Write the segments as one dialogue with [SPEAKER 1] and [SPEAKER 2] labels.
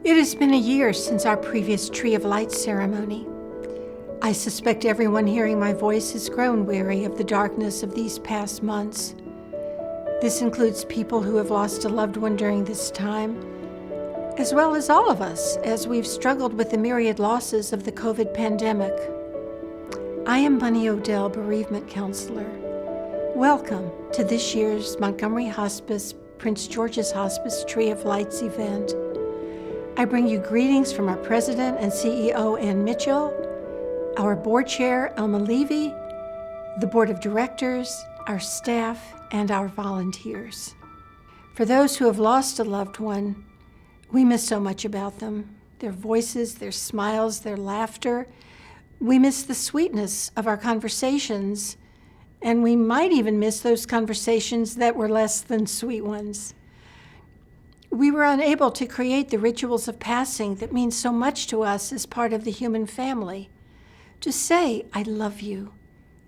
[SPEAKER 1] It has been a year since our previous Tree of Light ceremony. I suspect everyone hearing my voice has grown weary of the darkness of these past months. This includes people who have lost a loved one during this time, as well as all of us as we've struggled with the myriad losses of the COVID pandemic. I am Bunny Odell, bereavement counselor. Welcome to this year's Montgomery Hospice, Prince George's Hospice Tree of Lights event. I bring you greetings from our president and CEO, Ann Mitchell, our board chair, Elma Levy, the board of directors, our staff, and our volunteers. For those who have lost a loved one, we miss so much about them, their voices, their smiles, their laughter. We miss the sweetness of our conversations, and we might even miss those conversations that were less than sweet ones. We were unable to create the rituals of passing that mean so much to us as part of the human family. To say, I love you,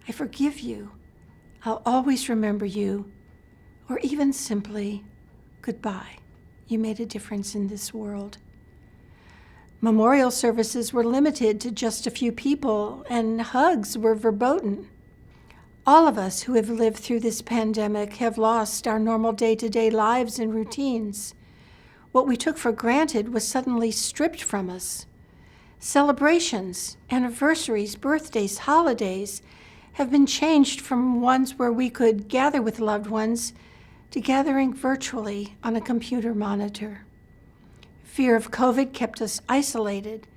[SPEAKER 1] I forgive you, I'll always remember you, or even simply, goodbye. You made a difference in this world. Memorial services were limited to just a few people, and hugs were verboten. All of us who have lived through this pandemic have lost our normal day-to-day lives and routines. What we took for granted was suddenly stripped from us. Celebrations, anniversaries, birthdays, holidays have been changed from ones where we could gather with loved ones to gathering virtually on a computer monitor. Fear of COVID kept us isolated.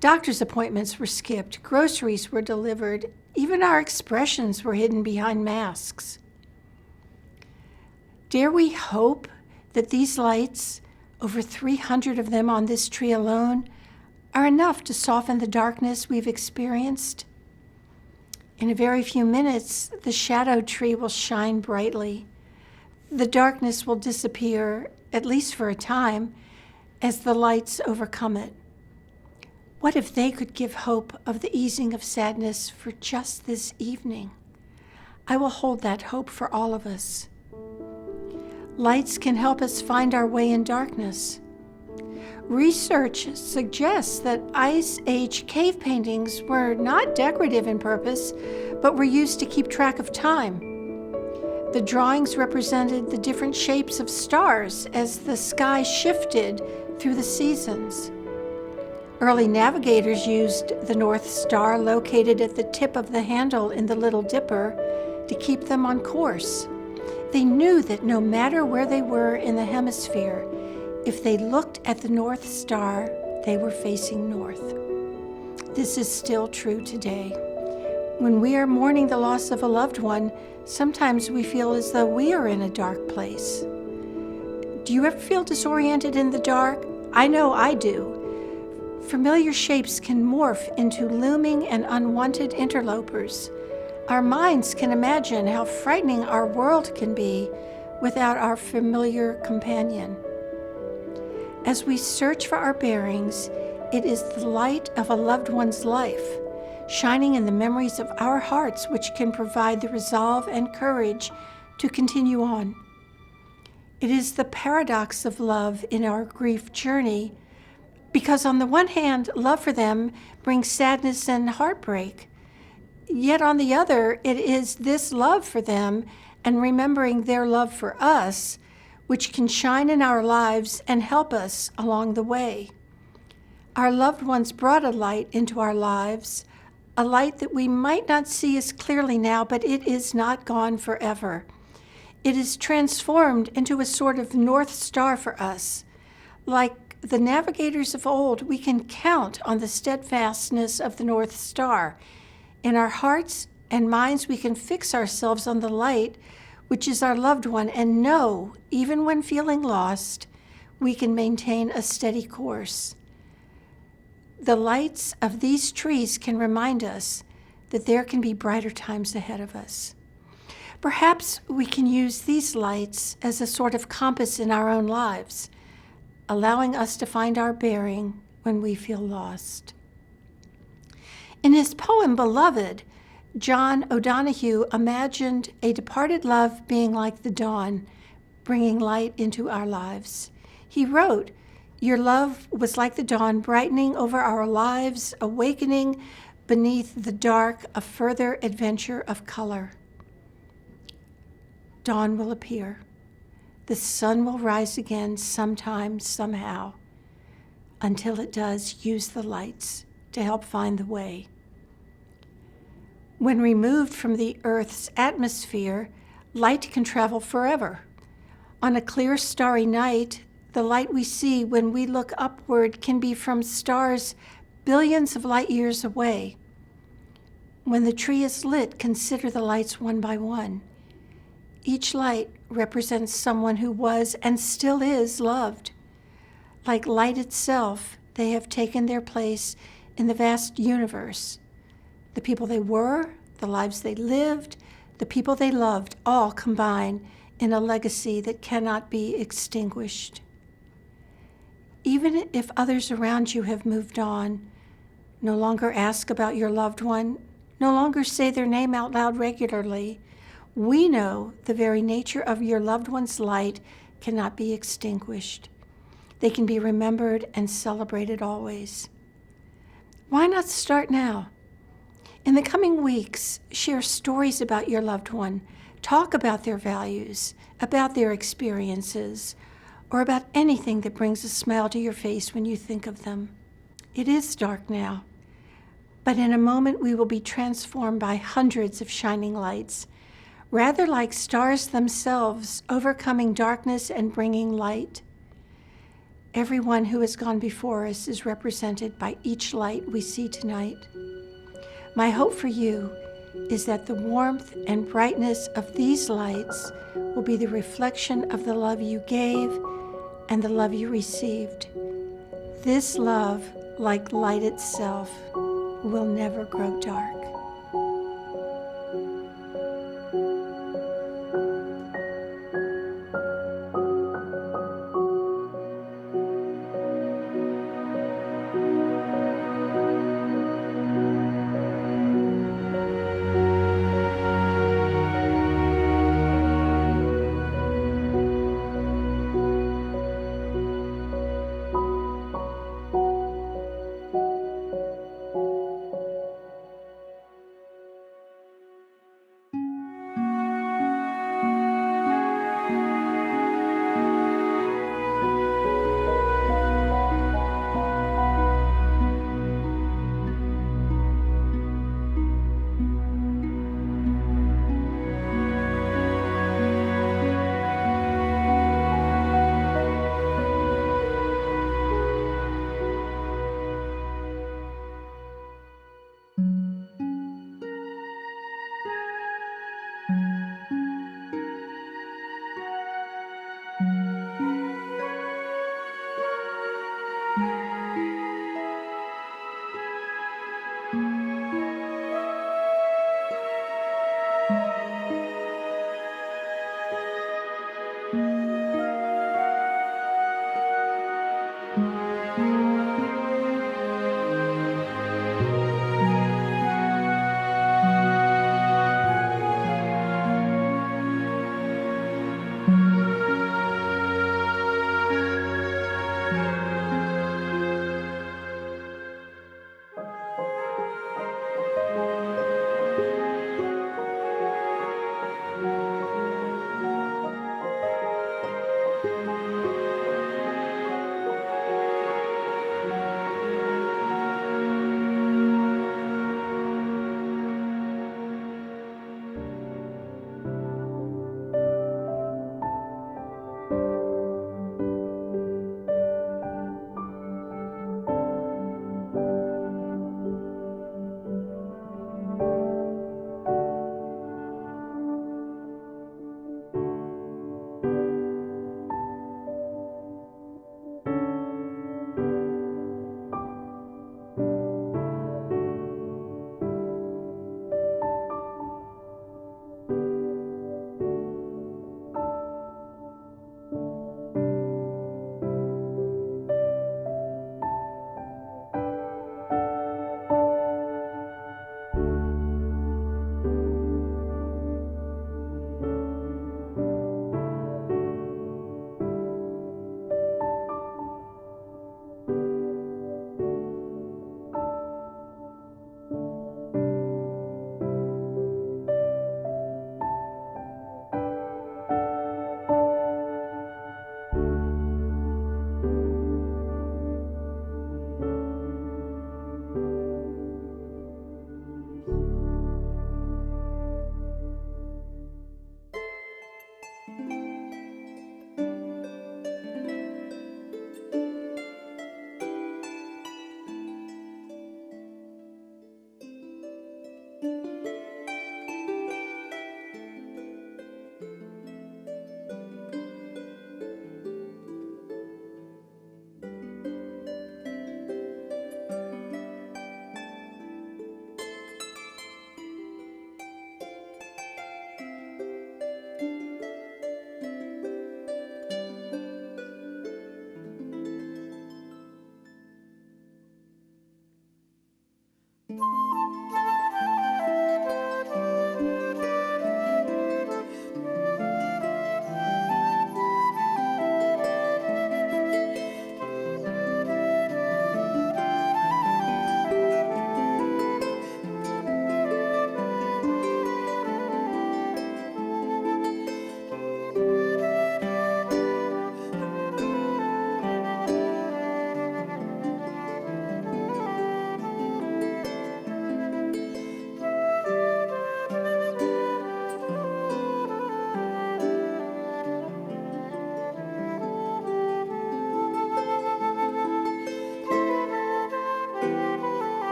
[SPEAKER 1] Doctor's appointments were skipped, groceries were delivered, even our expressions were hidden behind masks. Dare we hope that these lights, over 300 of them on this tree alone, are enough to soften the darkness we've experienced? In a very few minutes, the shadow tree will shine brightly. The darkness will disappear, at least for a time, as the lights overcome it. What if they could give hope of the easing of sadness for just this evening? I will hold that hope for all of us. Lights can help us find our way in darkness. Research suggests that Ice Age cave paintings were not decorative in purpose, but were used to keep track of time. The drawings represented the different shapes of stars as the sky shifted through the seasons. Early navigators used the North Star located at the tip of the handle in the Little Dipper to keep them on course. They knew that no matter where they were in the hemisphere, if they looked at the North Star, they were facing north. This is still true today. When we are mourning the loss of a loved one, sometimes we feel as though we are in a dark place. Do you ever feel disoriented in the dark? I know I do. Familiar shapes can morph into looming and unwanted interlopers. Our minds can imagine how frightening our world can be without our familiar companion. As we search for our bearings, it is the light of a loved one's life, shining in the memories of our hearts, which can provide the resolve and courage to continue on. It is the paradox of love in our grief journey, because on the one hand, love for them brings sadness and heartbreak. Yet on the other, it is this love for them and remembering their love for us which can shine in our lives and help us along the way. Our loved ones brought a light into our lives, a light that we might not see as clearly now, but it is not gone forever. It is transformed into a sort of North Star for us. Like the navigators of old, we can count on the steadfastness of the North Star. In our hearts and minds, we can fix ourselves on the light, which is our loved one, and know, even when feeling lost, we can maintain a steady course. The lights of these trees can remind us that there can be brighter times ahead of us. Perhaps we can use these lights as a sort of compass in our own lives, allowing us to find our bearing when we feel lost. In his poem, Beloved, John O'Donohue imagined a departed love being like the dawn, bringing light into our lives. He wrote, Your love was like the dawn, brightening over our lives, awakening beneath the dark a further adventure of color. Dawn will appear. The sun will rise again sometime, somehow. Until it does, use the lights to help find the way. When removed from the Earth's atmosphere, light can travel forever. On a clear, starry night, the light we see when we look upward can be from stars billions of light years away. When the tree is lit, consider the lights one by one. Each light represents someone who was and still is loved. Like light itself, they have taken their place in the vast universe. The people they were, the lives they lived, the people they loved, all combine in a legacy that cannot be extinguished. Even if others around you have moved on, no longer ask about your loved one, no longer say their name out loud regularly, we know the very nature of your loved one's light cannot be extinguished. They can be remembered and celebrated always. Why not start now? In the coming weeks, share stories about your loved one. Talk about their values, about their experiences, or about anything that brings a smile to your face when you think of them. It is dark now, but in a moment we will be transformed by hundreds of shining lights, rather like stars themselves, overcoming darkness and bringing light. Everyone who has gone before us is represented by each light we see tonight. My hope for you is that the warmth and brightness of these lights will be the reflection of the love you gave and the love you received. This love, like light itself, will never grow dark.